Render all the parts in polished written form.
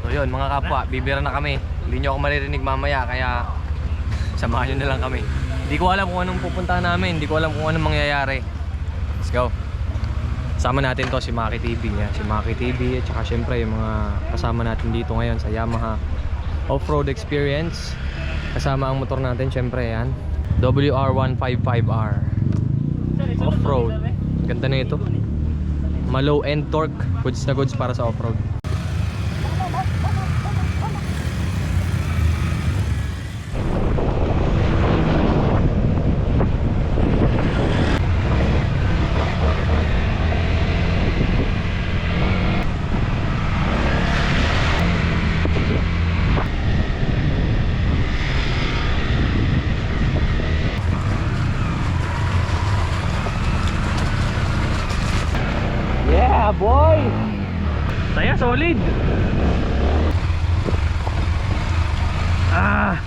So yun mga kapwa, bibira na kami. Hindi nyo ako maririnig mamaya, kaya samahan nyo na lang kami. Hindi ko alam kung anong pupuntahan namin, hindi ko alam kung anong mangyayari. Let's go. Kasama natin to si Maki TV, yan, si Maki TV at saka syempre yung mga kasama natin dito ngayon sa Yamaha Off-Road Experience. Kasama ang motor natin syempre yan, WR155R Off-Road. Ganda na ito. Low end torque, goods na goods para sa off-road. Yeah, boy! Saya solid! Ah!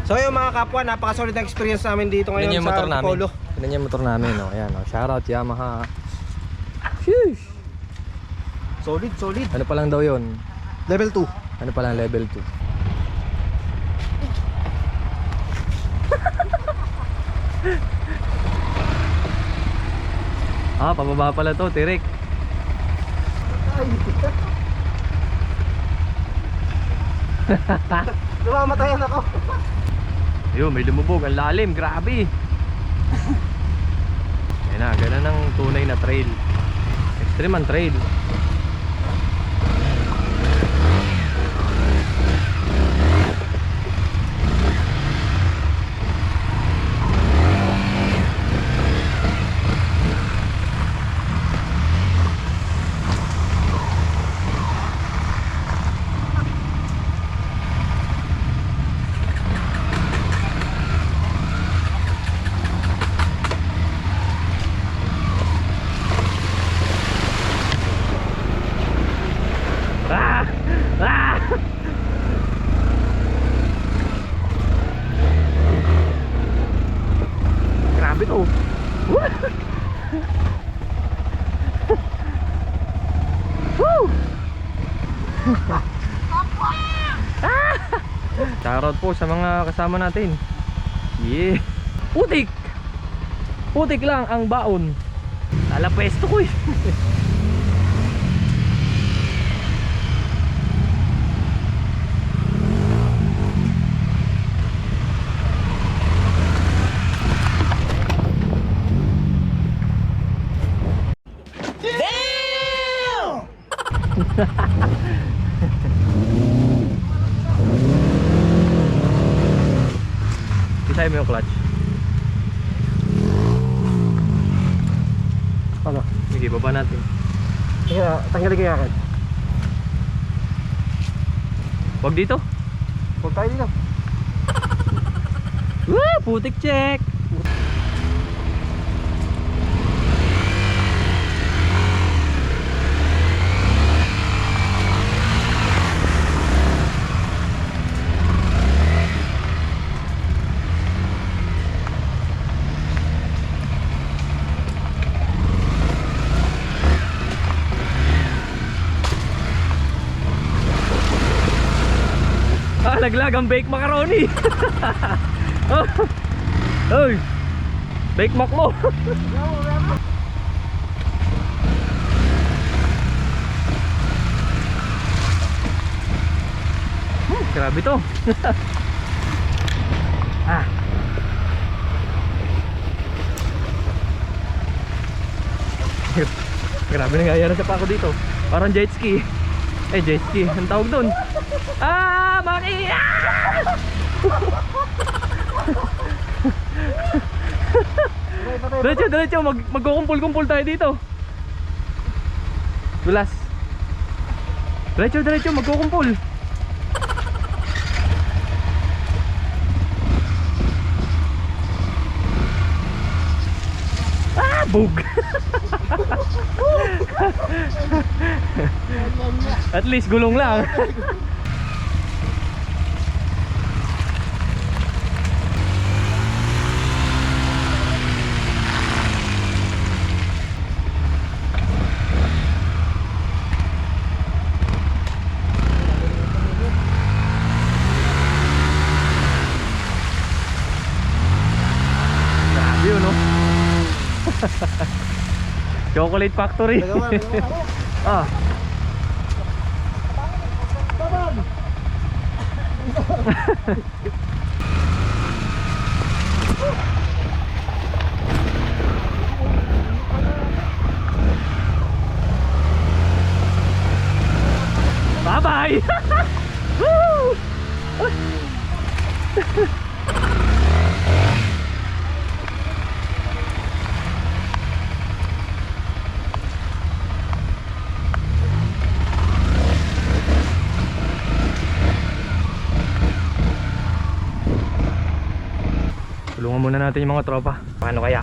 So yung mga kapwa, napaka-solid na experience namin dito ngayon sa Antipolo. Tignan niyo yung motor namin, no? Ayan, no? Shoutout Yamaha. Sheesh! Solid, solid. Ano pa lang daw yun? Level 2. Ano pa lang level 2? Pababa pala to, tirik. Namamatayan ako. Yun, may lumubog, ang lalim, grabe. Ayan na, ganun ang tunay na trail. Extreme ang trail. Grabe to. Shoutout po sa mga kasama natin. Yeah. Putik. Putik lang ang baon. Alapesto ko eh. Isahin mo yung clutch. Ano? Sige, baba natin. Kaya, tanggalin kaya akin. Huwag dito. Huwag tayo dito. Woo! Putik check! Laglag ang bake macaroni. Oy, bake mac mo. Grabe to. Grabe nangyayari sa pako dito. Parang jet ski. Jet ski. Ang tawag doon. Maki! Diretso. Magkukumpul-kumpul tayo dito. Dulas. Diretso. Magkukumpul. Bug. At least gulong lang. Grabe yun, no? Chocolate Factory. Ah. Bye-bye. Woo! Tulungan muna natin yung mga tropa. Paano kaya?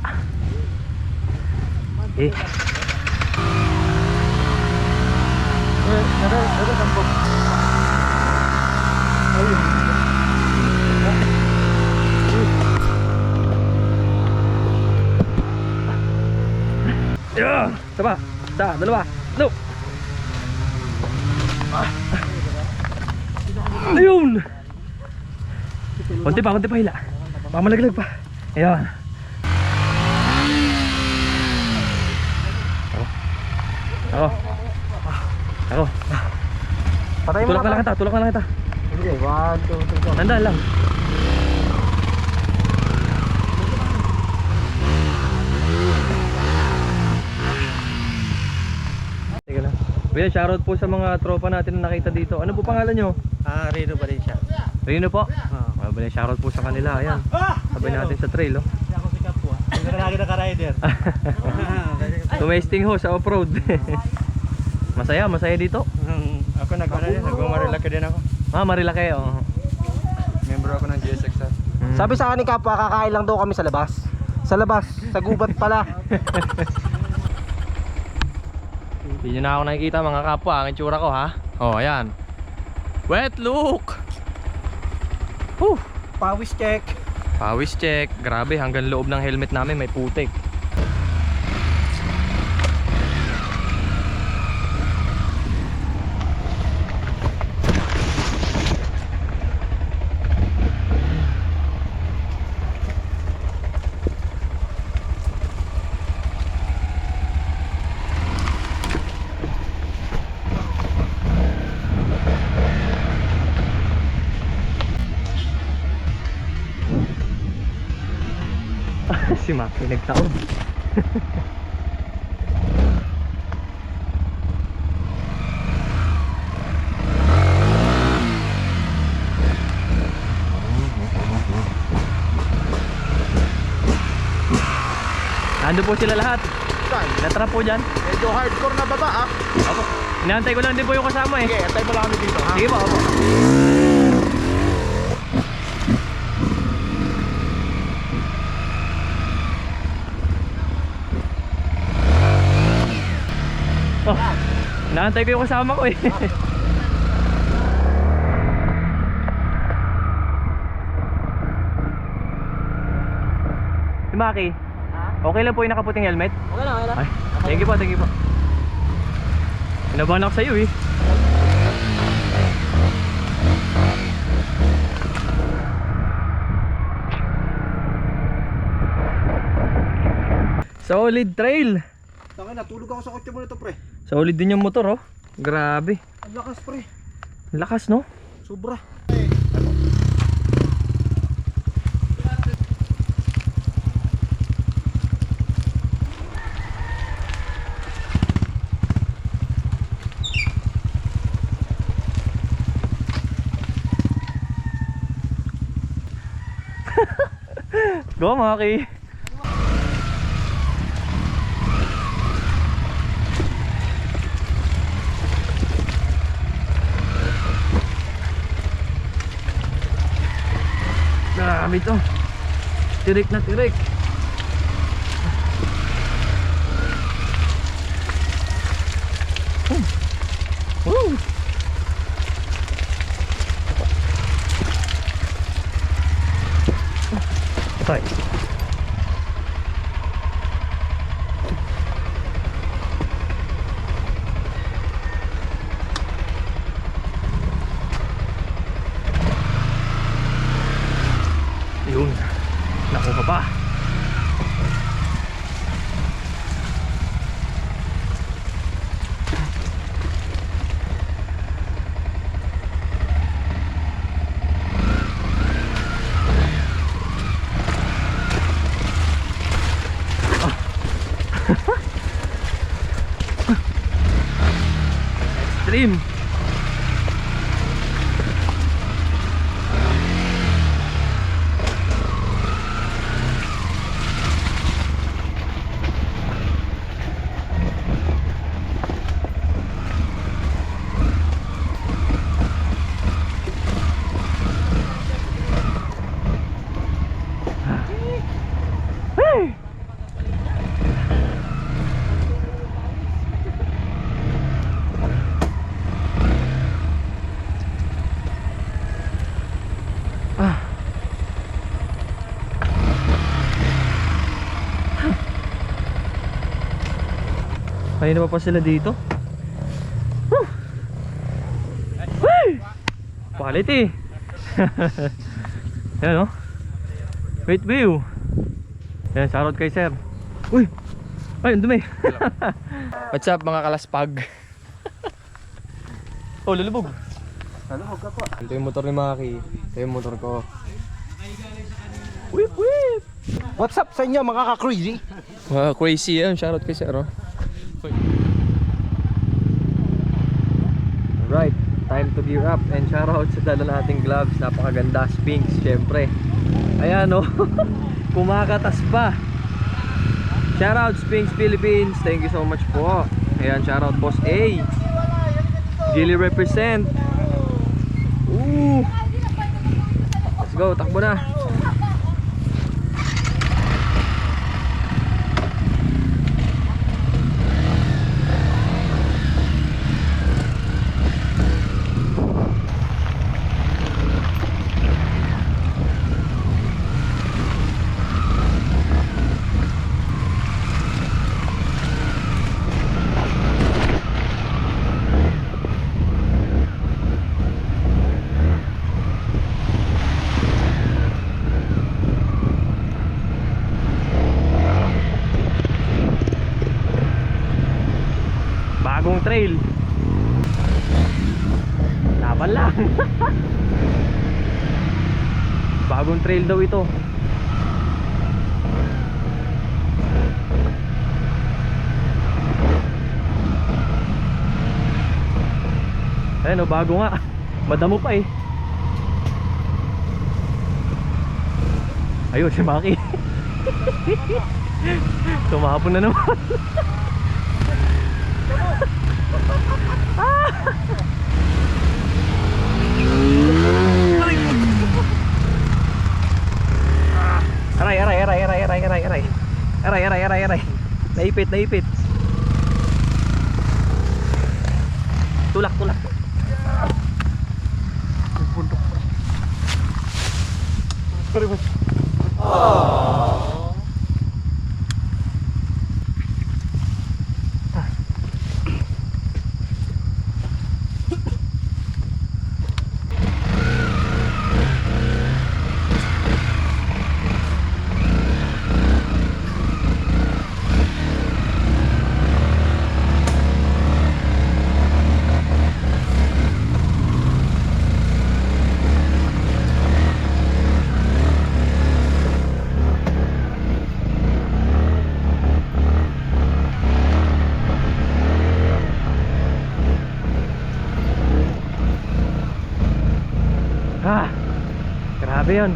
Saba, dalawa, no. Ayun. Konti pa hila. Baka malaglag pa. Ayan. Ako. Patay mo Tulak na lang kita. Sige, 1, 2, 3, 4. Nandaan lang. Teka lang. Kuya, shoutout po sa mga tropa natin na nakita dito. Ano po pangalan nyo? Rino pa rin siya. Rino po? Shoutout po sa kanila. Ayan. Sabay natin sa trail, oh. Ako si Kapwa. Hindi ka lagi naka-rider. Tumesting ho sa off-road. Masaya dito. Ako nag-Marilaki din ako. Marilaki, oh. Member ako ng GSXR. Sabi sa akin ni Kapwa, kakain lang daw kami sa labas. Sa gubat pala. Hindi nyo na ako nakikita mga kapwa. Ang itsura ko, ha. Oh, ayan. Wet look. Pawis check. Pawis check. Grabe, hanggang loob ng helmet namin may putik. Si Maki nagtaon. Nandun po sila lahat. Natrap po dyan. Medyo hardcore na baba Opo. Inaantay ko lang din po yung kasama eh. Sige, antay mo lang kami dito ha. Sige po, opo. Naantay ko yung kasama ko eh. Si Maki, okay lang po yung nakaputing helmet? Okay lang. Ay, thank you po. Pinabahan ako sa iyo eh. Solid trail. Taka, natulog ako sa kotse mo nito, pre. Solid din yung motor, oh. Grabe. Ang lakas, pre. Lakas, no? Sobra. Go, Maki! Grabe to. Tirik na tirik. Woo! Tay. Yun. Naku ka pa. Extreme. Kanina pa sila dito. Woo! Woo! Quality. Yan, no? Great view. Yan, shoutout kay sir. Uy! Ay, ang dumi. What's up mga kalaspag? Oh, lulubog. Lulubog ka po. Ito yung motor ni Maki. Ito yung motor ko. Whip, whip! What's up sa inyo mga ka-crazy? Wow, crazy yan. Shoutout kay sir, oh. Alright, time to gear up. And shoutout sa dala nating gloves. Napakaganda, Sphinx, syempre. Ayan, oh. Kumakatas pa. Shoutout Sphinx Philippines. Thank you so much po. Ayan, shoutout Boss A. Gilly represent. Ooh. Let's go, takbo na. Bagong trail. Laban lang. Bagong trail daw ito. Ayan o, bago nga. Madamo pa eh. Ayun si Maki. Tumapon na naman. Aray. Naipit. Tulak. Grabe yun.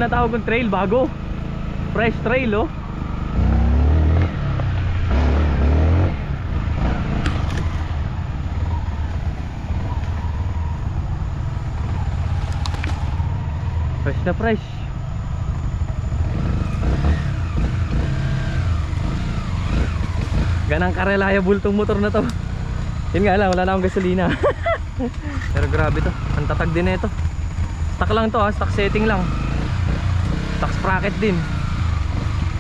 tinatawag kong trail, bago. Fresh trail, oh. Fresh na fresh. Ganang ka-reliable tong motor na to. Yun nga lang, wala na akong gasolina. Pero grabe to, ang tatag din na ito. Stock lang to ha, stock setting lang. Stock sprocket din.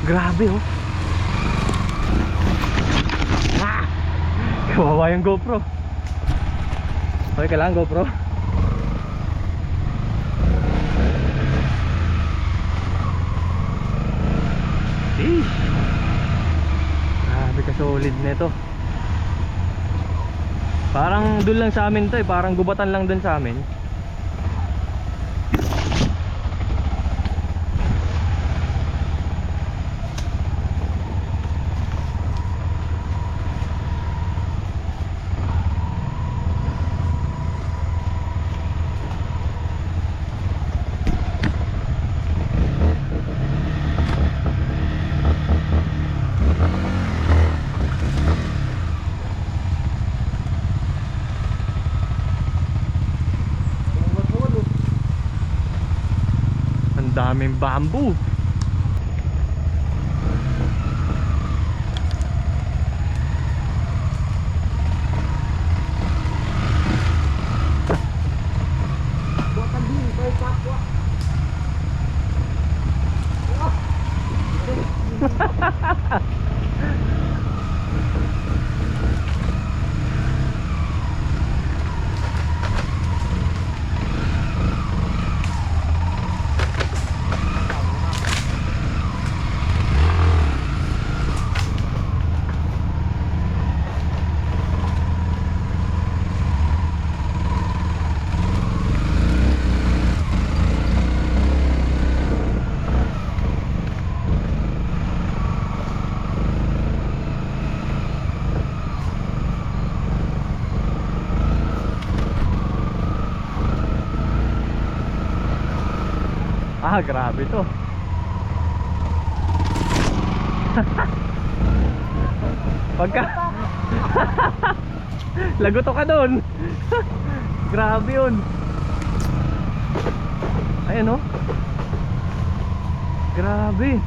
Grabe oh. Ah! Kawawa yung GoPro. Okay ka lang GoPro. Eesh. Grabe ka solid na ito. Parang dun lang sa amin to eh, parang gubatan lang dun sa amin. Daming bamboo. Ah, grabe to. Pagka lagoto ka doon. Grabe yun. Ayan oh. Grabe.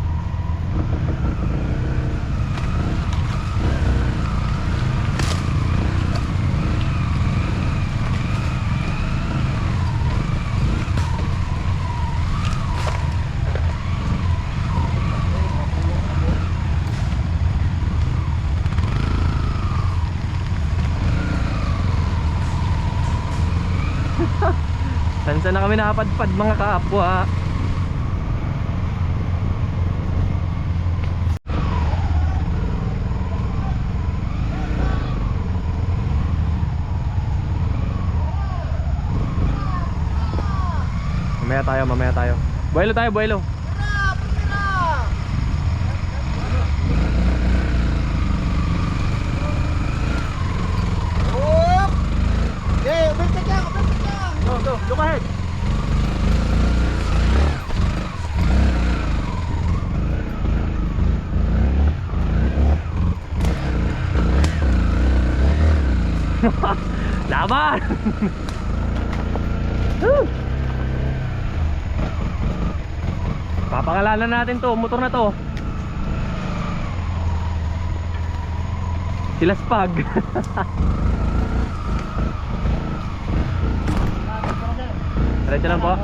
Saan na kami nakapadpad mga kaapwa. Mamaya tayo. Buwelo tayo, buwelo. Look ahead. Laban! Papangalanan natin to, motor na to. Silaspag. Diretso lang po.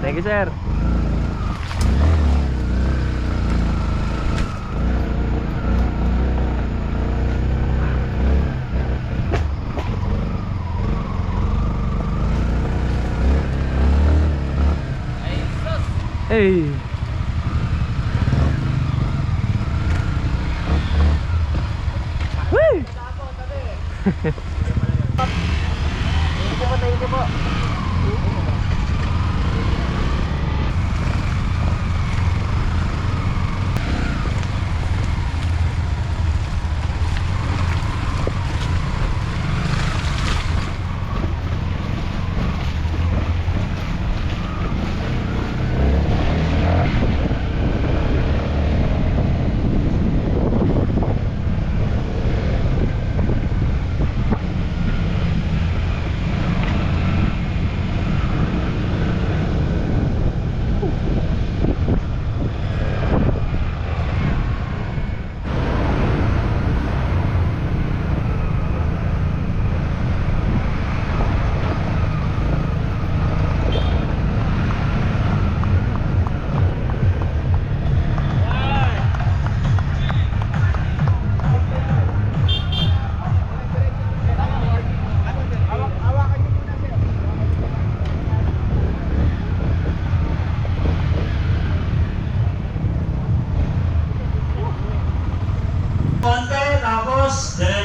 Thank you sir. Hey. Woo! Thank you po.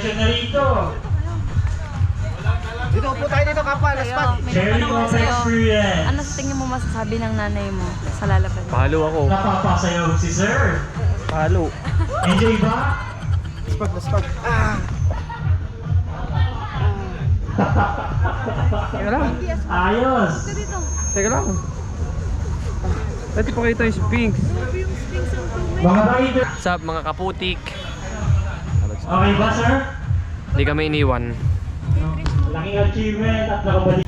diretso na rito. Dito po tayo dito, kapwa. Last Sa'yo, pag. may Sharing natanong ako of sa'yo. experience. Ano sa tingin mo masasabi ng nanay mo sa lalaban? Pahalo ako. Napapasayaw si sir. Palo. Enjoy ba? Last pag, last pag. Ah! Teka lang. Ayos. Teka lang. Pwede pakita yung Sphinx. Mga rider. What's up mga kaputik? Okay ba, sir? Hindi kami iniwan. Laking achievement at nakabalik.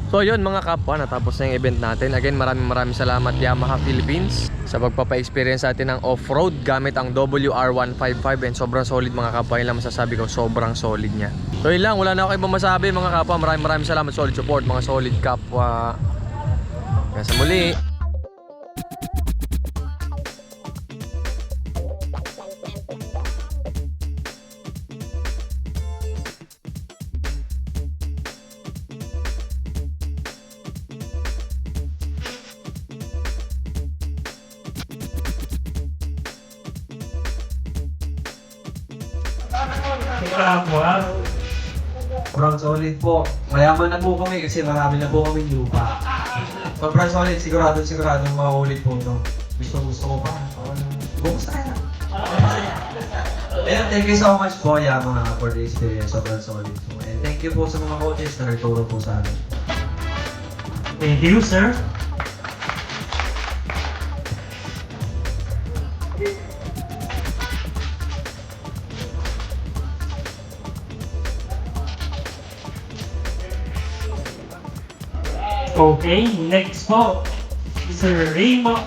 So yun mga kapwa, natapos na yung event natin. Again, maraming salamat Yamaha Philippines sa pagpapa-experience natin ng off-road gamit ang WR155 and sobrang solid mga kapwa. Yun lang masasabi ko, sobrang solid niya. So yun lang, wala na ako ibang masabi mga kapwa. Maraming salamat, solid support mga solid kapwa. Hanggang sa muli. Sobrang solid po. Mayaman na po kami kasi marami na po kami lupa. Sobrang solid, sigurado maulit po ito. Gusto ko pa. Buksan na. And thank you so much po, Yamaha, for the experience. Sobrang solid po. And thank you po sa mga coaches na nagturo po sa amin. Thank you, sir. Okay, next po, Sir Raymond